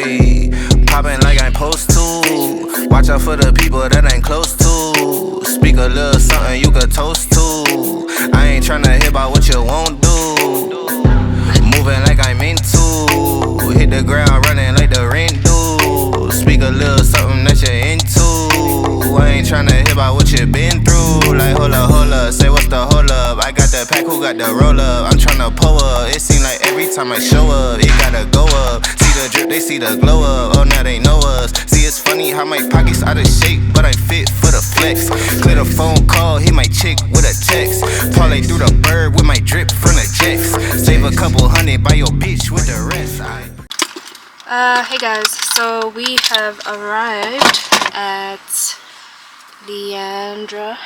Ayy, poppin' like I'm supposed to. Watch out for the people that ain't close to. Speak a little something you could toast to. I ain't tryna hear about what you won't do. Moving like I'm into. Hit the ground running like the rent do. Speak a little something that you're into. I ain't tryna hear about what you been through. Like hold up, say what's the hold up. I got the pack, who got the roll up? I'm tryna pull up. It seem like every time I show up, it gotta go up. See the drip, they see the glow up. Oh now they know us. See it's funny how my pockets out of shape, but I'm fit for the flex. Clear the phone call, hit my chick with a text. Parlay through the bird with my drip from the jets. Save a couple hundred by your bitch with the rest. Hey guys, so we have arrived at Leandra.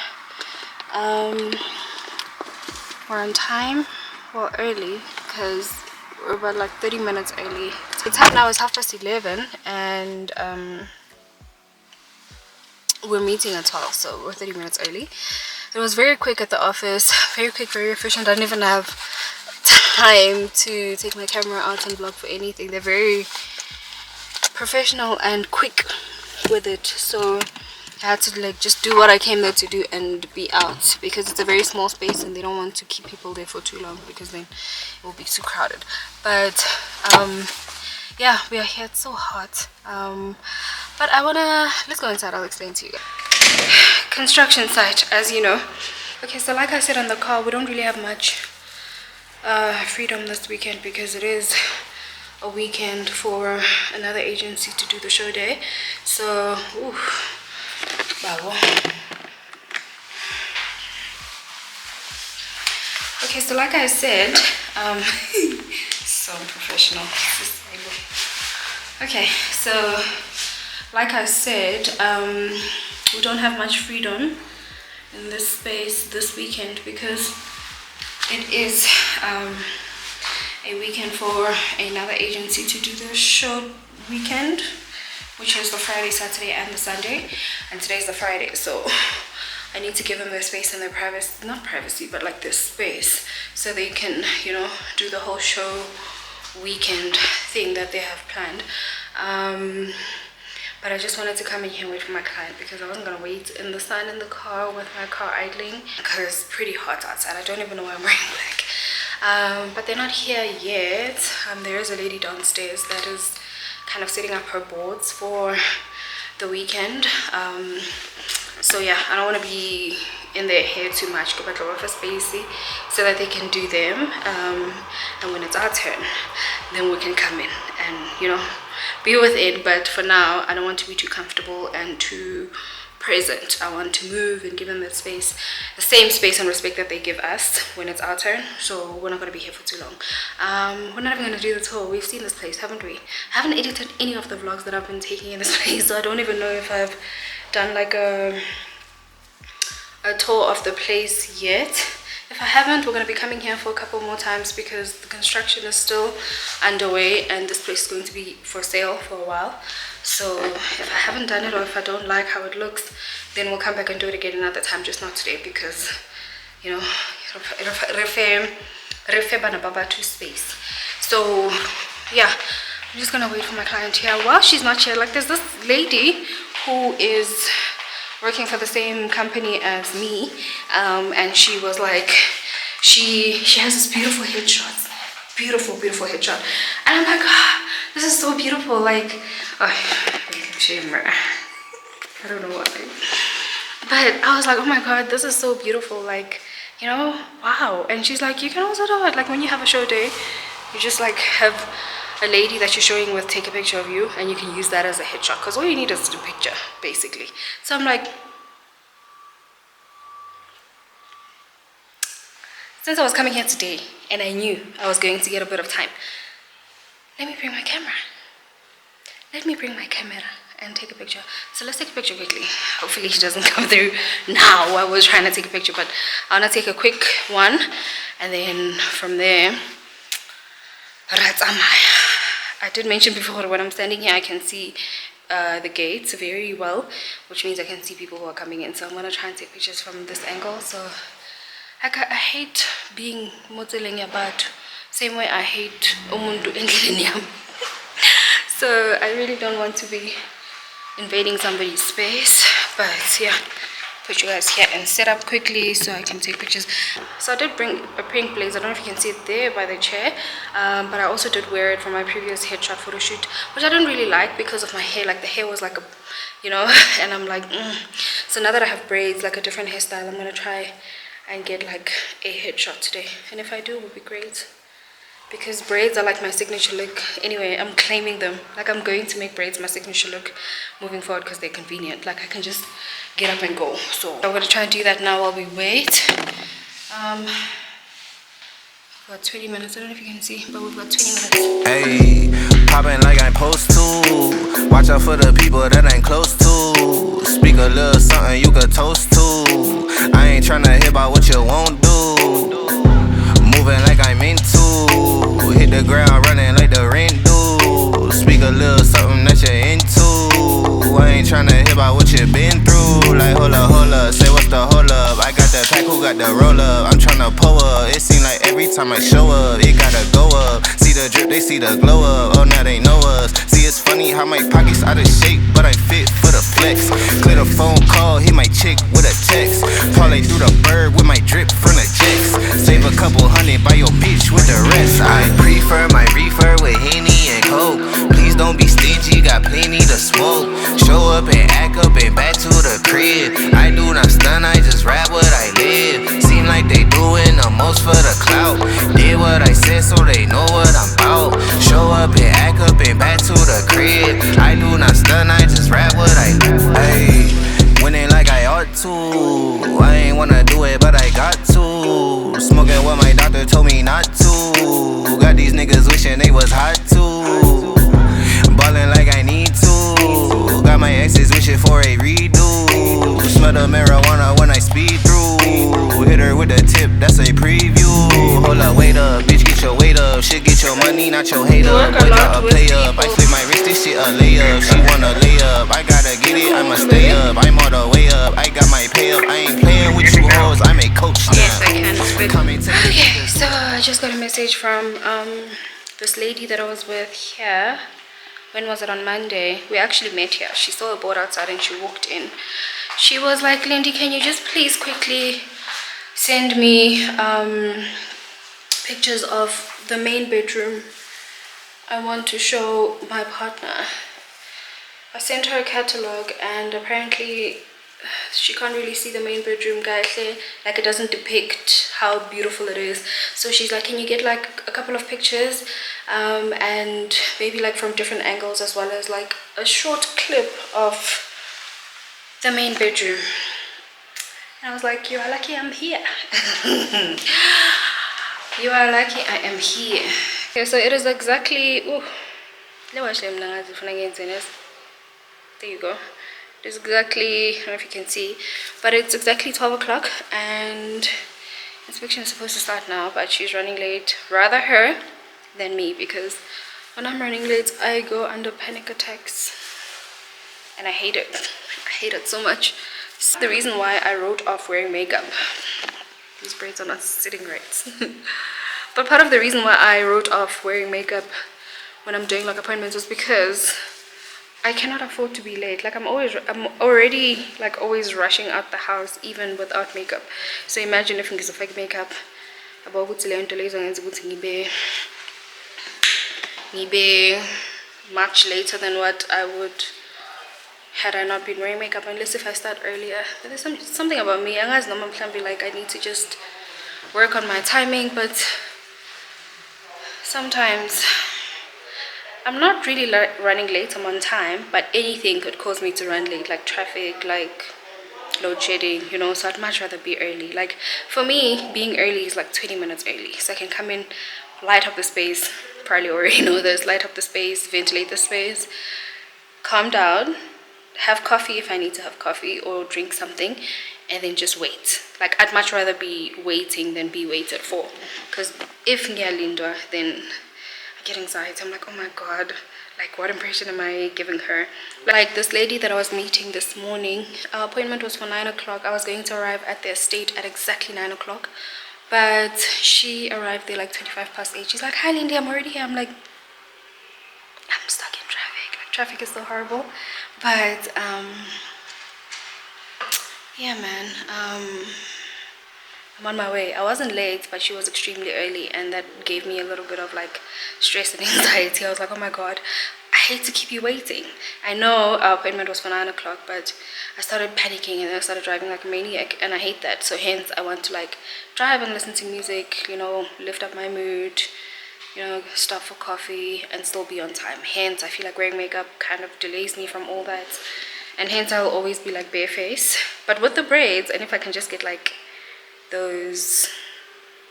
We're on time, well early, because we're about like 30 minutes early. The time now is 11:30 and we're meeting at 12, so we're 30 minutes early. It was very quick at the office, very quick, very efficient. I didn't even have time to take my camera out and vlog for anything. They're very professional and quick with it, so I had to like just do what I came there to do and be out, because it's a very small space and they don't want to keep people there for too long because then it will be too crowded. But yeah, we are here. It's so hot, but let's go inside. I'll explain to you. Construction site, as you know. Okay, so like I said on the call, we don't really have much freedom this weekend because it is a weekend for another agency to do the show day. So okay, so like I said, so professional. Okay, so like I said, we don't have much freedom in this space this weekend because it is a weekend for another agency to do the show weekend, which is the Friday, Saturday, and the Sunday, and today's the Friday. So I need to give them their space and their privacy, not privacy, but like their space, so they can, you know, do the whole show weekend thing that they have planned. But I just wanted to come in here and wait for my client because I wasn't gonna wait in the sun in the car with my car idling because it's pretty hot outside. I don't even know why I'm wearing black. But they're not here yet. There is a lady downstairs that is kind of setting up her boards for the weekend. So yeah, I don't want to be in their hair too much, go back to office spacey, so that they can do them, and when it's our turn, then we can come in and, you know, be with it. But for now, I don't want to be too comfortable and too present. I want to move and give them that space, the same space and respect that they give us when it's our turn. So we're not going to be here for too long. We're not even going to do the tour. We've seen this place, haven't we? I haven't edited any of the vlogs that I've been taking in this place, so I don't even know if I've done like a tour of the place yet. If I haven't, we're going to be coming here for a couple more times because the construction is still underway and this place is going to be for sale for a while. So if I haven't done it or if I don't like how it looks, then we'll come back and do it again another time, just not today, because, you know, refe bana baba to space. So yeah, I'm just gonna wait for my client here. While she's not here, like there's this lady who is working for the same company as me, and she was like, she has this beautiful headshot, beautiful headshot, and I'm like, ah, this is so beautiful. Like, I don't know why, but I was like, oh my god, this is so beautiful, like, you know, wow. And she's like, you can also do it, like when you have a show day, you just like have a lady that you're showing with take a picture of you, and you can use that as a headshot, because all you need is a picture basically. So I'm like, since I was coming here today and I knew I was going to get a bit of time, let me bring my camera and take a picture. So let's take a picture quickly. Hopefully he doesn't come through now while we're trying to take a picture, but I want to take a quick one, and then from there, I did mention before, when I'm standing here I can see the gates very well, which means I can see people who are coming in. So I'm going to try and take pictures from this angle. So I hate being modeling, but same way I hate umuntu endlini yami. So I really don't want to be invading somebody's space, but yeah, put you guys here and set up quickly so I can take pictures. So I did bring a pink blazer. I don't know if you can see it there by the chair, but I also did wear it for my previous headshot photo shoot, which I didn't really like because of my hair. Like the hair was like a, you know, and I'm like so now that I have braids, like a different hairstyle, I'm gonna try and get like a headshot today, and if I do, it would be great, because braids are like my signature look. Anyway, I'm claiming them. Like I'm going to make braids my signature look moving forward because they're convenient. Like I can just get up and go. So I'm gonna try and do that now while we wait. About 20 minutes. I don't know if you can see, but we've got 20 minutes. Hey, popping like I'm supposed to. Watch out for the people that ain't close to. Speak a little something you could toast to. I ain't tryna hear about what you won't do. Moving like I'm into. Hit the ground running like the rent do. Speak a little something that you're into. I ain't tryna hear about what you been through. Like hold up, say what's the hold up. I got the pack, who got the roll up? I'm tryna pull up. It seem like every time I show up, it gotta go up. See the drip, they see the glow up. Oh now they know us. See it's funny how my pockets out of shape, but I fit for the flex. Clear the phone call, hit my chick with a text. Parlay through the bird with my drip from the jets. Save a couple hundred by your bitch with the rest. I prefer my reefer with Henny and Coke. Please don't be stingy, got plenty to smoke. Show up and act up and back to the crib. I do not stun, I just rap what I live. Seem like they doing the most for the clout. Did what I said so they know what I'm about. Show up and act up and back to the crib. I do not stun, I just rap what I live. Hey, winning like I ought to. I ain't wanna do it, but I got to. Smoking what my doctor told me not to. Got these niggas wishing they was hot too. Ballin' like I need to. Got my exes wishing for a redo. Smell the marijuana when I speed through. Hit her with a tip, that's a preview. Hold up, wait up, bitch, get your weight up. Shit, get your money, not your hate up. Boy, not a play up. I flip my wrist, this shit a layup. She wanna lay up, I gotta get it, I'ma stay up. I'm all the way up, I got my pay up. I ain't playing with you hoes, I'm a coach now. Yes, I can. Okay, so I just got a message from this lady that I was with here. When was it? On Monday. We actually met here. She saw a board outside and she walked in. She was like, Lindy, can you just please quickly send me pictures of the main bedroom? I want to show my partner. I sent her a catalog and apparently she can't really see the main bedroom, guys. Like it doesn't depict how beautiful it is. So she's like, can you get like a couple of pictures and maybe like from different angles, as well as like a short clip of the main bedroom. And I was like, you are lucky I'm here. You are lucky I am here. Okay, so it is exactly there you go. It's exactly, I don't know if you can see, but it's exactly 12 o'clock and inspection is supposed to start now, but she's running late. Rather her than me, because when I'm running late I go under panic attacks and I hate it. I hate it so much. This is the reason why I wrote off wearing makeup. These braids are not sitting right. But part of the reason why I wrote off wearing makeup when I'm doing like appointments was because I cannot afford to be late. Like I'm already like always rushing out the house even without makeup. So imagine if ngizofaka fake makeup about ukuthi le nto lezo ngenza ukuthi ngibe much later than what I would had I not been wearing makeup, unless if I start earlier. But there's something about me, angazi noma mhlambe like I need to just work on my timing, but sometimes I'm not really running late. I'm on time, but anything could cause me to run late, like traffic, like load shedding, you know. So I'd much rather be early. Like for me, being early is like 20 minutes early, so I can come in, light up the space. Probably already know this. Light up the space, ventilate the space, calm down, have coffee if I need to have coffee or drink something, and then just wait. Like I'd much rather be waiting than be waited for, because if ngiyalindwa, then get anxiety. I'm like, oh my god, like what impression am I giving her? Like this lady that I was meeting this morning, our appointment was for 9 o'clock. I was going to arrive at the estate at exactly 9 o'clock, but she arrived there like 25 past 8. She's like, hi Lindy, I'm already here. I'm like, I'm stuck in traffic. traffic is so horrible. But yeah, man, I'm on my way. I wasn't late, but she was extremely early, and that gave me a little bit of like stress and anxiety. I was like, oh my god, I hate to keep you waiting. I know our appointment was for 9 o'clock, but I started panicking and then I started driving like a maniac, and I hate that. So hence I want to like drive and listen to music, you know, lift up my mood, you know, stop for coffee and still be on time. Hence I feel like wearing makeup kind of delays me from all that, and hence I'll always be like bareface. But with the braids, and if I can just get like those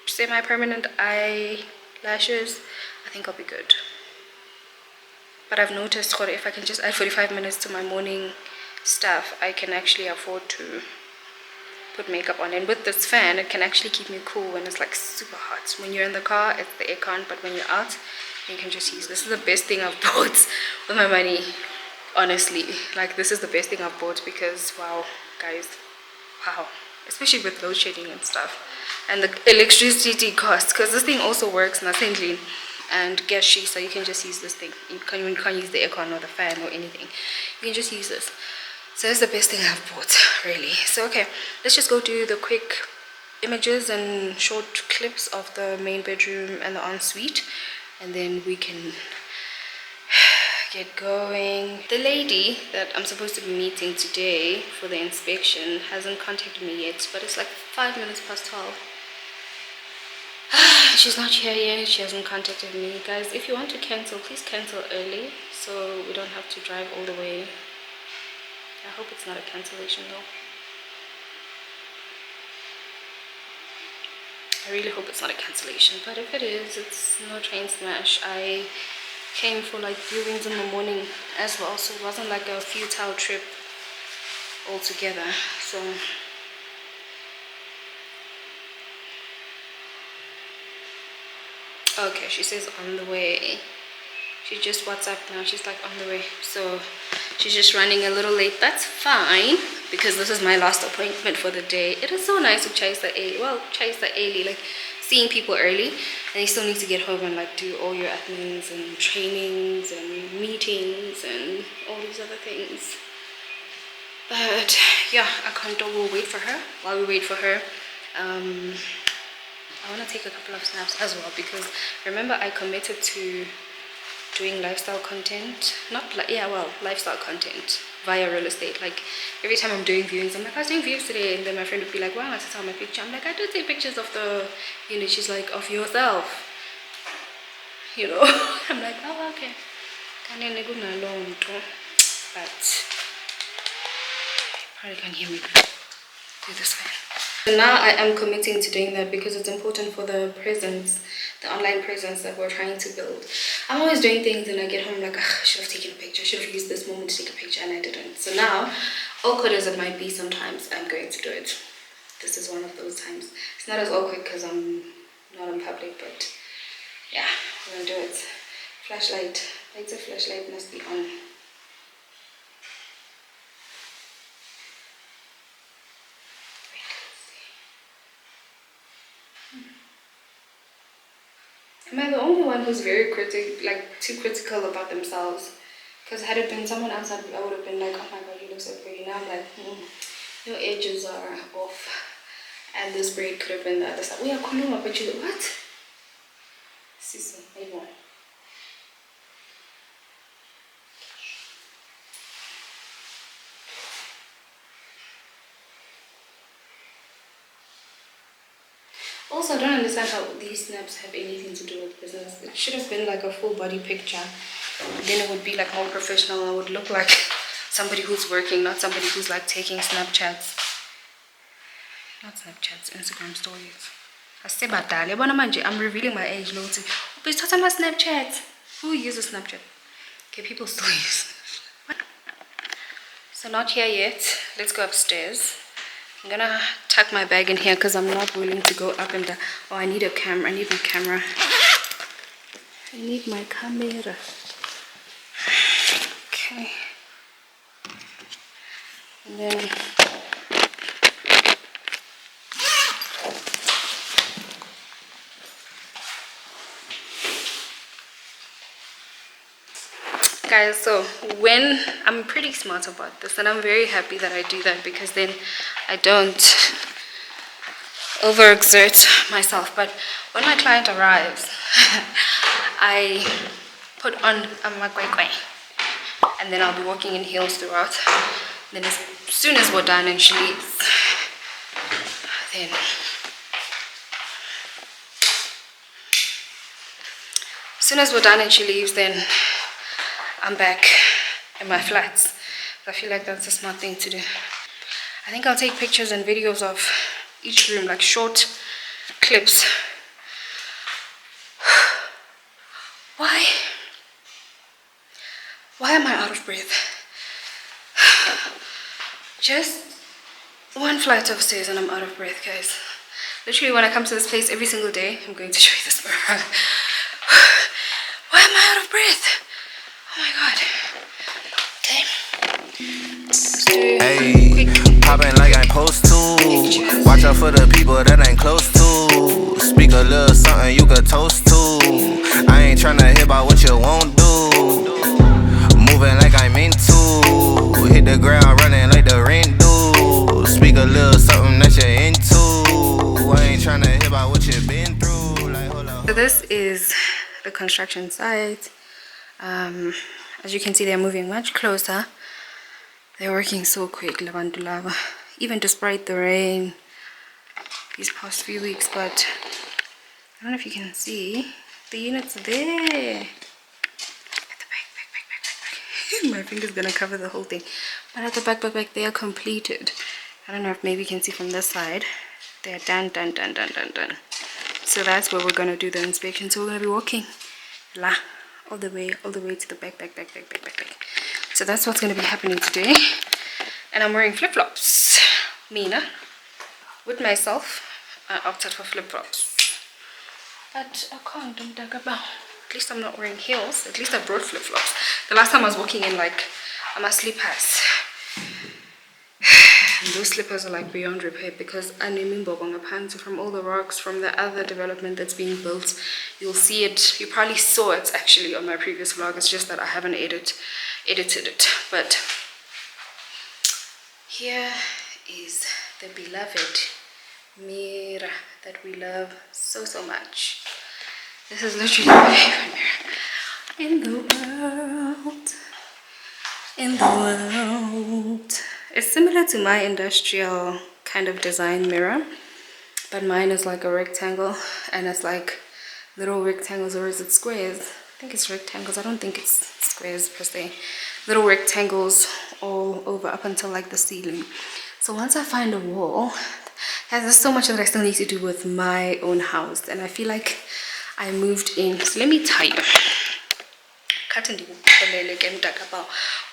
semi-permanent eyelashes, I think I'll be good. But I've noticed that if I can just add 45 minutes to my morning stuff, I can actually afford to put makeup on. And with this fan, it can actually keep me cool when it's like super hot. When you're in the car, it's the aircon, but when you're out, you can just use this. Is the best thing I've bought with my money, honestly. Like, this is the best thing I've bought because wow, guys, wow, especially with load shedding and stuff and the electricity costs, because this thing also works nothingly and gashy, so you can just use this thing. You can't use the aircon or the fan or anything. You can just use this. So it's the best thing I've bought, really. So okay, let's just go do the quick images and short clips of the main bedroom and the ensuite, and then we can get going. The lady that I'm supposed to be meeting today for the inspection hasn't contacted me yet, but it's like 5 minutes past 12. She's not here yet. She hasn't contacted me. Guys, if you want to cancel, please cancel early so we don't have to drive all the way. I hope it's not a cancellation though. I really hope it's not a cancellation, but if it is, it's no train smash. I came for like viewings in the morning as well, so it wasn't like a futile trip altogether. So okay, she says on the way. She just WhatsApped now. She's like on the way, so she's just running a little late. That's fine because this is my last appointment for the day. It is so nice to chase the early. Well, chase the early, like seeing people early, and you still need to get home and like do all your admins and trainings and meetings and all these other things. But yeah, I can't. We'll wait for her. While we wait for her, I want to take a couple of snaps as well, because remember I committed to doing lifestyle content, not like, yeah, well, lifestyle content via real estate. Like every time I'm doing viewings, I'm like, I was doing views today, and then my friend would be like, wow, I have to tell my picture. I'm like, I do take pictures of the unit. She's like, of yourself, you know. I'm like, oh, okay. But probably can't hear me through this fan. So now I am committing to doing that because it's important for the presence, the online presence that we're trying to build. I'm always doing things and I get home like, I should have taken a picture, I should have used this moment to take a picture, and I didn't. So now, awkward as it might be sometimes, I'm going to do it. This is one of those times. It's not as awkward because I'm not in public, but yeah, we're gonna do it. Flashlight, lights of flashlight must be on. Am I the only one who's very too critical about themselves? Because had it been someone else, I would have been like, oh my god, you look so pretty. Now I'm like, your edges are off, and this braid could have been the other side. We are Kuluma, but you what? Sisu, maybe one. Also, I don't understand how these snaps have anything to do with business. It should have been like a full body picture. Then it would be like more professional. It would look like somebody who's working, not somebody who's like taking Snapchats. Not Snapchats, Instagram stories. I'm revealing my age, Lottie. But talking about Snapchat. Who uses Snapchat? Okay, people still use it. So not here yet. Let's go upstairs. I'm gonna tuck my bag in here because I'm not willing to go up and down. Oh, I need a camera. I need my camera. I need my camera. Okay. And then guys, so when I'm pretty smart about this, and I'm very happy that I do that, because then I don't overexert myself. But when my client arrives, I put on a makwekwe, and then I'll be walking in heels throughout. Then as soon as we're done and she leaves, then then I'm back in my flats. I feel like that's a smart thing to do. I think I'll take pictures and videos of each room, like short clips. Why am I out of breath? Just one flight of stairs and I'm out of breath, guys. Literally, when I come to this place every single day, I'm going to show you this mirror. Why am I out of breath? Oh my god. Okay. Let's do quick. Popping like I'm supposed to. Watch out for the people that ain't close to. Speak a little something you could toast to. I ain't tryna hear about what you won't do. Moving like I'm into. Hit the ground running like the rent do. Speak a little something that you're into. I ain't tryna hear about what you've been through. Like, hold up. So this is the construction site. As you can see, they're moving much closer. They're working so quick, labantu lava. Even despite the rain these past few weeks, but I don't know if you can see the units there. At the back. My finger's gonna cover the whole thing. But at the back, they are completed. I don't know if maybe you can see from this side. They're done. So that's where we're gonna do the inspection. So we're gonna be walking all the way to the back. So that's what's gonna be happening today. And I'm wearing flip-flops. Mina, with myself, I opted for flip-flops. But I can't do that about. At least I'm not wearing heels. At least I brought flip-flops. The last time I was walking in like my slippers. And those slippers are like beyond repair, because from all the rocks from the other development that's being built. You'll see it. You probably saw it actually on my previous vlog. It's just that I haven't edited it. But here is the beloved mirror that we love so much. This is literally my favorite mirror in the world. It's similar to my industrial kind of design mirror, but mine is like a rectangle, and it's like little rectangles, or is it squares? I think it's rectangles. I don't think it's squares per se. Little rectangles all over up until like the ceiling. So once I find a wall, there's so much that I still need to do with my own house, and I feel like I moved in. So let me tell you.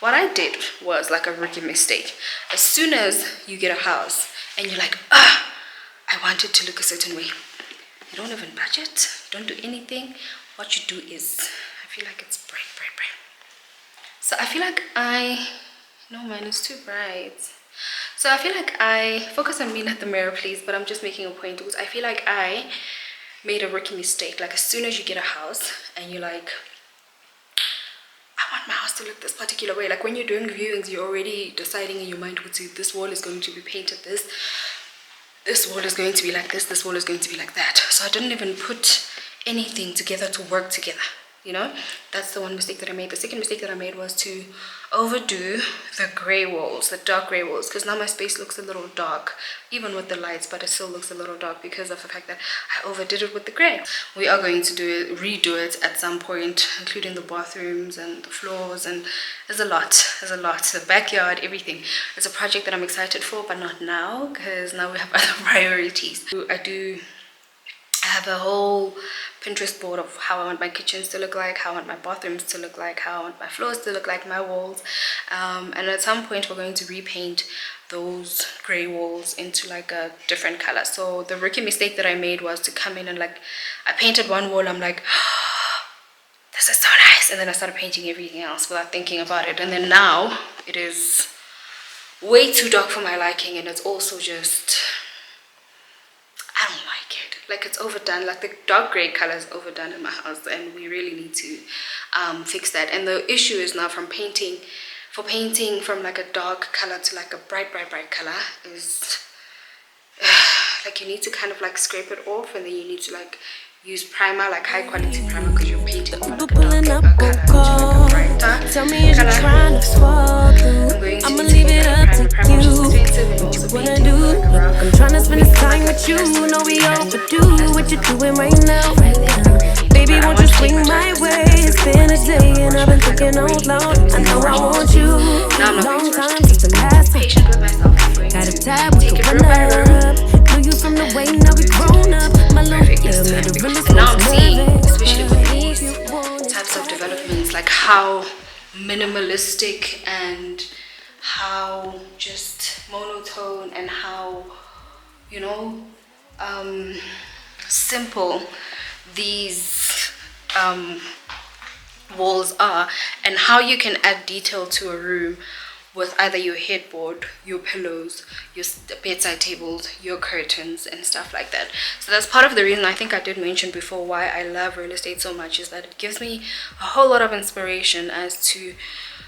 What I did was like a rookie mistake. As soon as you get a house and you're like, I want it to look a certain way, you don't even budget, don't do anything. What you do is, I feel like it's bright. So I feel like no, mine is too bright. So I feel like I focus on me, not the mirror, please. But I'm just making a point, because I feel like I made a rookie mistake. Like as soon as you get a house and you're like, I want my house to look this particular way. Like when you're doing viewings, you're already deciding in your mind, this wall is going to be painted this wall is going to be like this wall is going to be like that. So I didn't even put anything together to work together, you know. That's the one mistake that I made. The second mistake that I made was to overdo the gray walls, the dark gray walls, because now my space looks a little dark, even with the lights, but it still looks a little dark because of the fact that I overdid it with the gray. We are going to redo it at some point, including the bathrooms and the floors, and there's a lot, the backyard, everything. It's a project that I'm excited for, but not now, because now we have other priorities. I have a whole Pinterest board of how I want my kitchens to look like, how I want my bathrooms to look like, how I want my floors to look like, my walls. And at some point we're going to repaint those gray walls into like a different color. So the rookie mistake that I made was to come in and like, I painted one wall, I'm like, oh, this is so nice. And then I started painting everything else without thinking about it. And then now it is way too dark for my liking, and it's also just, I don't like it. like it's overdone. Like the dark gray color is overdone in my house, and we really need to fix that. And the issue is now from painting from like a dark color to like a bright color is like you need to kind of like scrape it off, and then you need to like use primer, like high quality primer, because you're painting from like a dark color to like a brighter Tell me, is you color. trying to fall through? I'm I'ma going to leave it up to primer, which is you. expensive, and also What you wanna painting do? like a rough. I'm trying to spend this time with you. Know we overdue. What you doing right now? Baby, won't you swing my way? It's been a day and I've been thinking out loud. I know I want you. Long time since the last time. Patient with myself. Got a tab with the one up. Knew you from the way, now we grown up. My love, yeah, made a really And now I'm seeing, nervous. especially with these types of developments, like how minimalistic and how just monotone and how, you know, simple these walls are, and how you can add detail to a room with either your headboard, your pillows, your bedside tables, your curtains and stuff like that. So that's part of the reason I think I did mention before why I love real estate so much, is that it gives me a whole lot of inspiration as to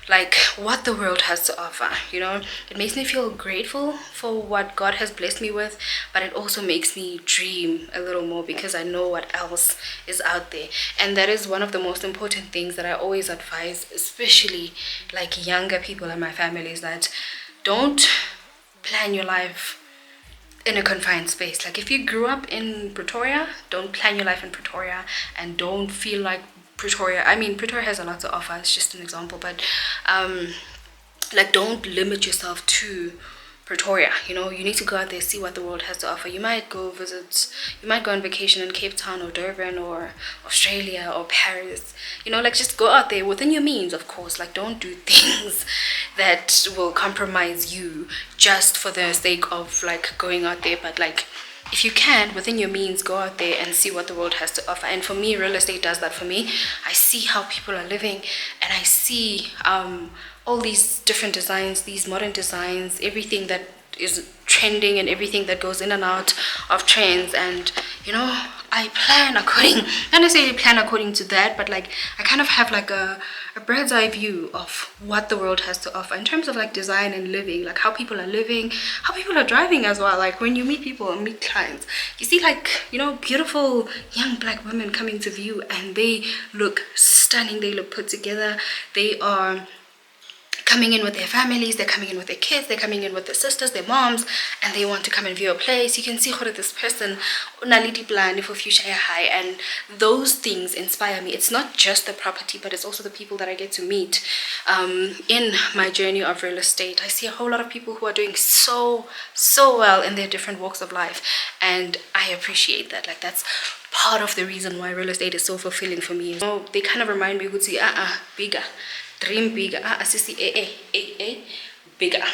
like what the world has to offer. You know, it makes me feel grateful for what God has blessed me with, but it also makes me dream a little more because I know what else is out there. And that is one of the most important things that I always advise, especially like younger people in my family, is that don't plan your life in a confined space. Like if you grew up in Pretoria, don't plan your life in Pretoria, and don't feel like Pretoria, I mean Pretoria has a lot to offer, it's just an example, but like don't limit yourself to Pretoria. You know, you need to go out there, see what the world has to offer. You might go on vacation in Cape Town or Durban or Australia or Paris, you know, like just go out there within your means, of course. Like don't do things that will compromise you just for the sake of like going out there, but like if you can, within your means, go out there and see what the world has to offer. And for me, real estate does that for me. I see how people are living, and I see all these different designs, these modern designs, everything that is trending and everything that goes in and out of trends. And you know, I plan according, not necessarily plan according to that, but like I kind of have like a bird's eye view of what the world has to offer in terms of like design and living, like how people are living, how people are driving as well. Like when you meet people and meet clients, you see like, you know, beautiful young black women coming to view, and they look stunning, they look put together, they are coming in with their families, they're coming in with their kids, they're coming in with their sisters, their moms, and they want to come and view a place. You can see how this person unality plan for future high, and those things inspire me. It's not just the property, but it's also the people that I get to meet in my journey of real estate. I see a whole lot of people who are doing so well in their different walks of life, and I appreciate that. Like that's part of the reason why real estate is so fulfilling for me. You know, they kind of remind me, would say, bigger. Dream bigger, assisty, bigger.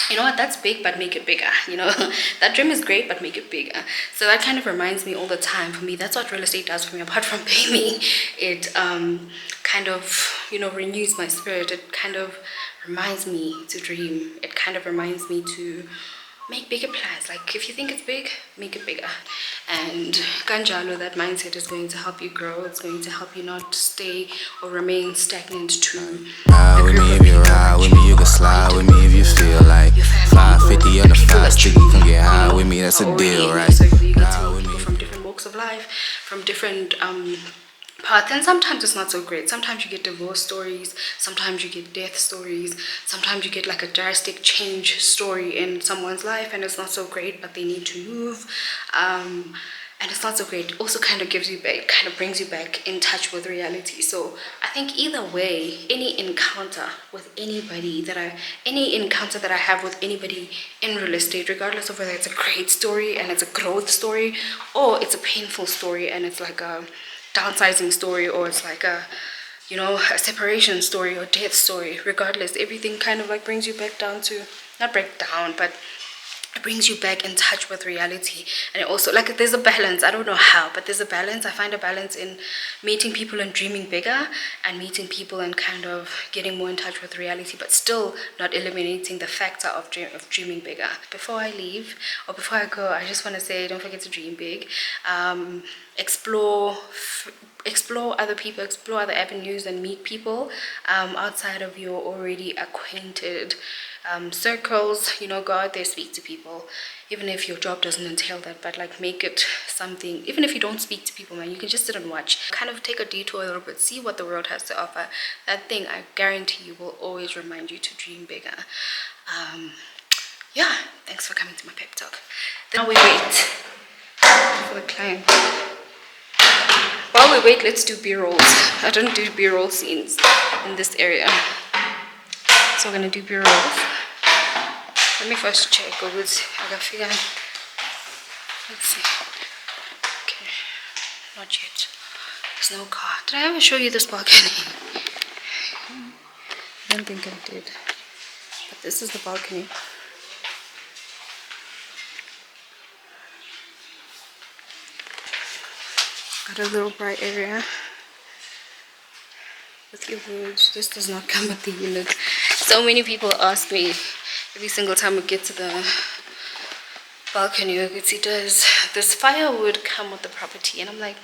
You know what, that's big, but make it bigger. You know, that dream is great, but make it bigger. So that kind of reminds me all the time. For me, that's what real estate does for me. Apart from paying me, it kind of, you know, renews my spirit. It kind of reminds me to dream. It kind of reminds me to make bigger plans. Like if you think it's big, make it bigger. And kanjalo, that mindset is going to help you grow. It's going to help you not stay or remain stagnant to Ride with me if you ride with me, you can slide with me if you feel like 550 on the 5 stick, you can get high with me, that's a deal, right? So you get to meet people from different walks of life, from different paths, and sometimes it's not so great. Sometimes you get divorce stories, sometimes you get death stories, sometimes you get like a drastic change story in someone's life, and it's not so great, but they need to move, and it's not so great. It also kind of gives you back, kind of brings you back in touch with reality. So I think either way, any encounter with anybody that I have with anybody in real estate, regardless of whether it's a great story and it's a growth story, or it's a painful story and it's like a downsizing story, or it's like a, you know, a separation story or death story, regardless, everything kind of like brings you back down to, not break down, but it brings you back in touch with reality. And it also, like, there's a balance. I don't know how, but there's a balance. I find a balance in meeting people and dreaming bigger, and meeting people and kind of getting more in touch with reality, but still not eliminating the factor of dreaming bigger. Before I leave, or before I go, I just want to say, don't forget to dream big. Explore other people, explore other avenues, and meet people outside of your already acquainted circles. You know, go out there, speak to people, even if your job doesn't entail that, but like make it something. Even if you don't speak to people, man, you can just sit and watch, kind of take a detour a little bit, see what the world has to offer. That thing, I guarantee you, will always remind you to dream bigger. Yeah, thanks for coming to my pep talk. Now we wait for the client. While we wait, let's do b-rolls. I don't do b-roll scenes in this area, so we're gonna do b-rolls. Let me first check. I got figure. Let's see. Okay, not yet. There's no car. Did I ever show you this balcony? I don't think I did. But this is the balcony. Got a little bright area with your words. This does not come with the unit. So many people ask me every single time we get to the balcony, does this firewood come with the property? And I'm like,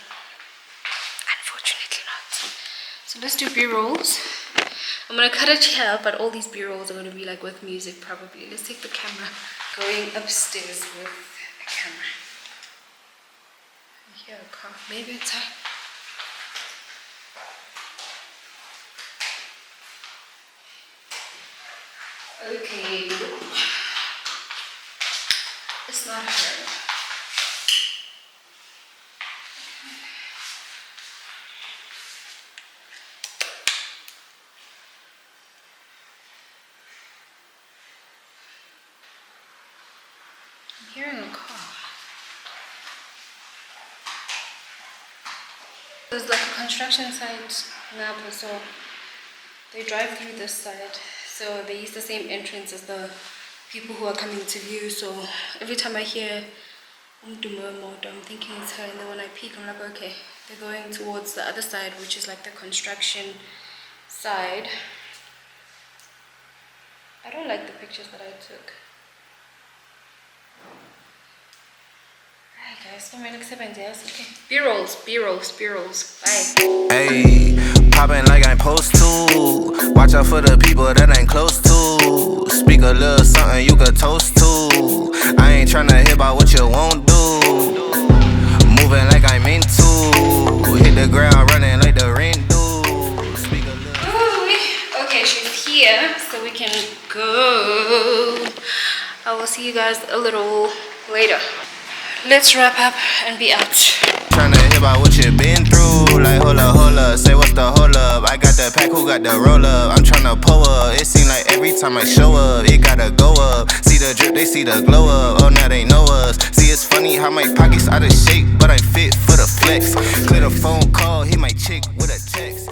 unfortunately not. So let's do b-rolls. I'm gonna cut it here, but all these b-rolls are gonna be like with music probably. Let's take the camera. Going upstairs with a camera. I hear a car. Maybe it's her. Okay. It's not her. I'm hearing a car. There's like a construction site now, so they drive through this side. So they use the same entrance as the people who are coming to view. So every time I hear I'm thinking it's her, and then when I peek, I'm like, okay, they're going towards the other side, which is like the construction side. I don't like the pictures that I took. Alright guys, I'm ready to accept it. Okay. B-rolls, B-rolls, B-rolls. Bye. Hey, popping like I'm supposed to. Watch out for the people that ain't close to. Speak a little something you could toast to. I ain't tryna hear about what you won't do. Moving like I'm meant to. Hit the ground running like the rain do. Speak a little. Ooh, okay, she's here, so we can go. I will see you guys a little later. Let's wrap up and be out. Tryna hear about what you been through. Like hold up, say what's the hold up. I got the pack, who got the roll up? I'm tryna pull up. It seem like every time I show up, it gotta go up. See the drip, they see the glow up. Oh, now they know us. See, it's funny how my pockets out of shape, but I fit for the flex. Clear the phone call, hit my chick with a text.